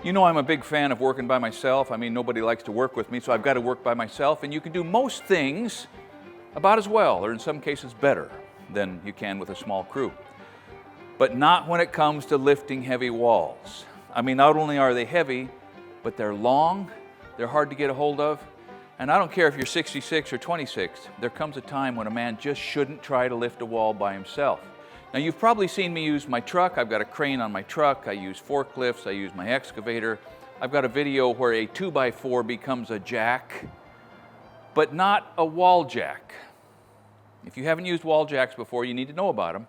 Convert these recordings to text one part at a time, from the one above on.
You know I'm a big fan of working by myself. I mean, nobody likes to work with me, so I've got to work by myself. And you can do most things about as well, or in some cases better, than you can with a small crew. But not when it comes to lifting heavy walls. I mean, not only are they heavy, but they're long, they're hard to get a hold of. And I don't care if you're 66 or 26, there comes a time when a man just shouldn't try to lift a wall by himself. Now, you've probably seen me use my truck. I've got a crane on my truck. I use forklifts. I use my excavator. I've got a video where a 2x4 becomes a jack, but not a wall jack. If you haven't used wall jacks before, you need to know about them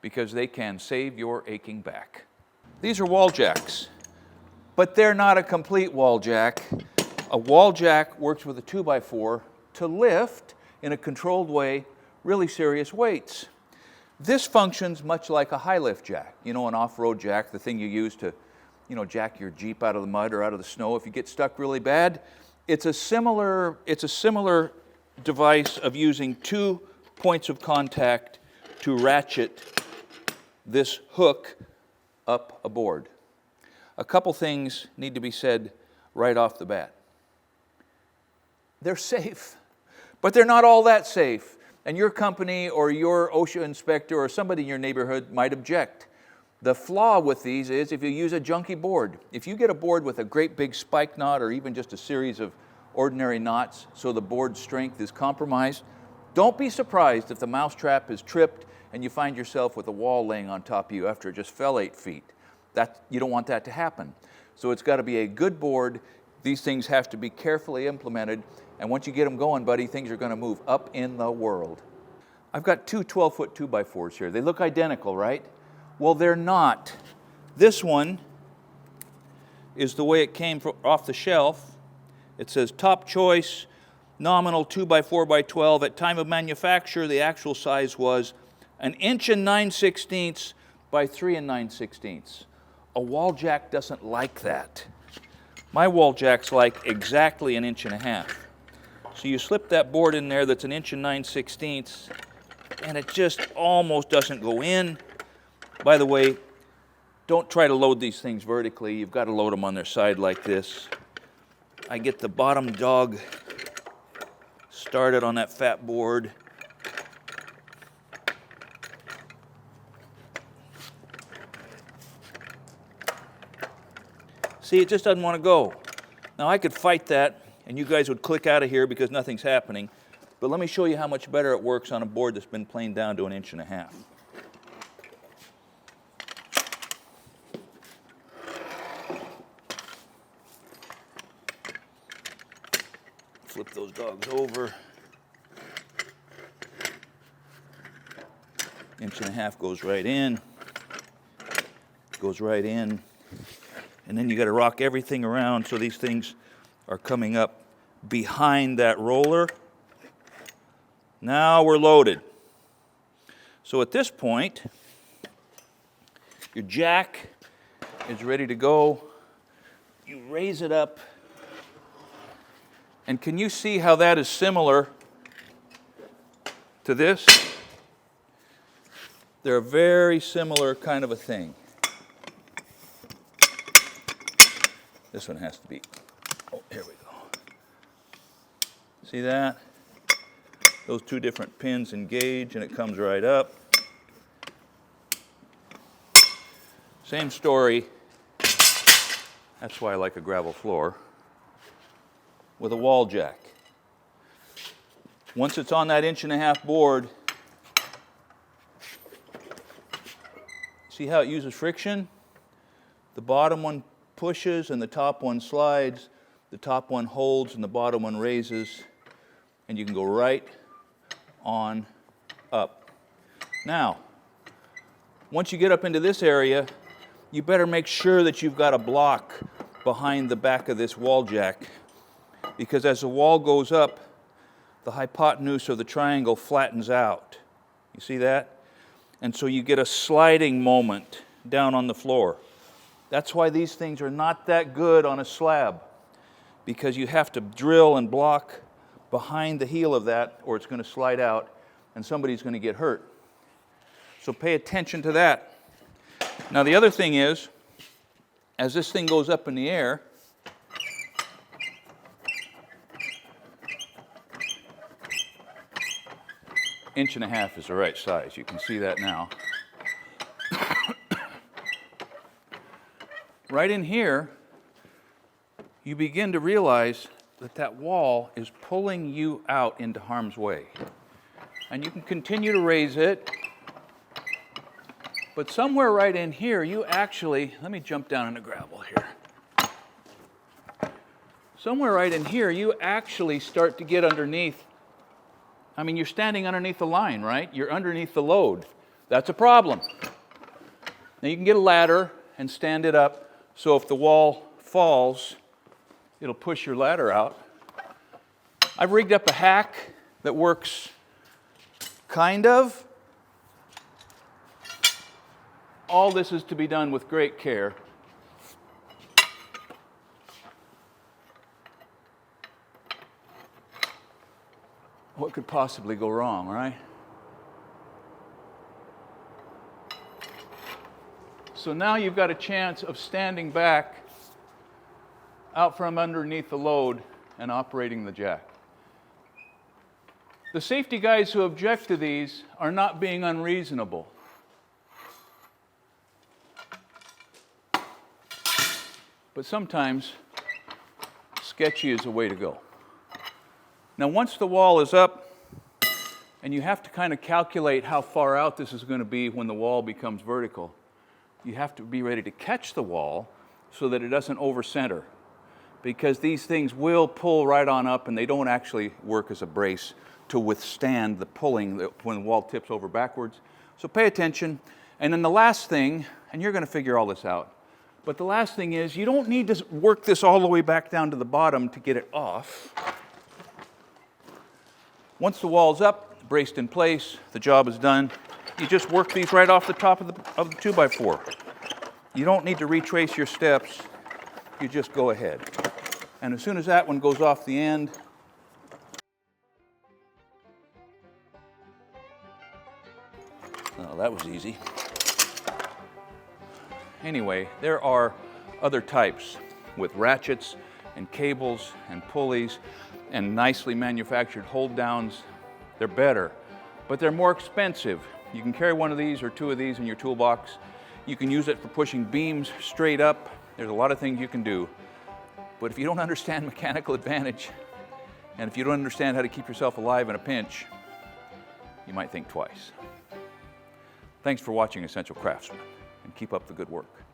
because they can save your aching back. These are wall jacks, but they're not a complete wall jack. A wall jack works with a 2x4 to lift, in a controlled way, really serious weights. This functions much like a high lift jack, you know, an off-road jack, the thing you use to, jack your Jeep out of the mud or out of the snow if you get stuck really bad. It's a similar device of using 2 points of contact to ratchet this hook up a board. A couple things need to be said right off the bat. They're safe, but they're not all that safe. And your company or your OSHA inspector or somebody in your neighborhood might object. The flaw with these is if you use a junky board. If you get a board with a great big spike knot or even just a series of ordinary knots so the board's strength is compromised, don't be surprised if the mousetrap is tripped and you find yourself with a wall laying on top of you after it just fell 8 feet. You don't want that to happen. So it's got to be a good board. These things have to be carefully implemented. And once you get them going, buddy, things are going to move up in the world. I've got 2 12-foot 2x4s here. They look identical, right? Well, they're not. This one is the way it came off the shelf. It says top choice, nominal 2x4x12. At time of manufacture, the actual size was 1 9/16 inches by 3 9/16 inches. A wall jack doesn't like that. My wall jack's like exactly 1.5 inches. So you slip that board in there that's 1 9/16 inches, and it just almost doesn't go in. By the way, don't try to load these things vertically. You've got to load them on their side like this. I get the bottom dog started on that fat board. See, it just doesn't want to go. Now, I could fight that, and you guys would click out of here because nothing's happening. But let me show you how much better it works on a board that's been planed down to 1.5 inches. Flip those dogs over. 1.5 inches goes right in. Goes right in. And then you got to rock everything around so these things are coming up behind that roller. Now we're loaded. So at this point, your jack is ready to go. You raise it up. And can you see how that is similar to this? They're a very similar kind of a thing. This one has to be, here we go. See that? Those 2 different pins engage and it comes right up. Same story. That's why I like a gravel floor. With a wall jack. Once it's on that 1.5 inch board, see how it uses friction? The bottom one pushes and the top one slides, the top one holds and the bottom one raises, and you can go right on up. Now, once you get up into this area, you better make sure that you've got a block behind the back of this wall jack, because as the wall goes up, the hypotenuse of the triangle flattens out. You see that? And so you get a sliding moment down on the floor. That's why these things are not that good on a slab, because you have to drill and block behind the heel of that or it's going to slide out and somebody's going to get hurt. So pay attention to that. Now the other thing is, as this thing goes up in the air, inch and a half is the right size. You can see that now. Right in here, you begin to realize that that wall is pulling you out into harm's way. And you can continue to raise it, but somewhere right in here, you actually, let me jump down in the gravel here. Somewhere right in here, you actually start to get underneath. I mean, you're standing underneath the line, right? You're underneath the load. That's a problem. Now you can get a ladder and stand it up, so if the wall falls, it'll push your ladder out. I've rigged up a hack that works kind of. All this is to be done with great care. What could possibly go wrong, right? So now you've got a chance of standing back out from underneath the load and operating the jack. The safety guys who object to these are not being unreasonable. But sometimes sketchy is the way to go. Now once the wall is up, and you have to kind of calculate how far out this is going to be when the wall becomes vertical, you have to be ready to catch the wall so that it doesn't over-center, because these things will pull right on up and they don't actually work as a brace to withstand the pulling when the wall tips over backwards. So pay attention. And then the last thing, and you're going to figure all this out, but the last thing is you don't need to work this all the way back down to the bottom to get it off. Once the wall's up, braced in place, the job is done. You just work these right off the top of the 2x4. You don't need to retrace your steps. You just go ahead. And as soon as that one goes off the end, oh, that was easy. Anyway, there are other types with ratchets and cables and pulleys and nicely manufactured hold downs. They're better, but they're more expensive. You can carry one of these or two of these in your toolbox. You can use it for pushing beams straight up. There's a lot of things you can do. But if you don't understand mechanical advantage, and if you don't understand how to keep yourself alive in a pinch, you might think twice. Thanks for watching Essential Craftsman, and keep up the good work.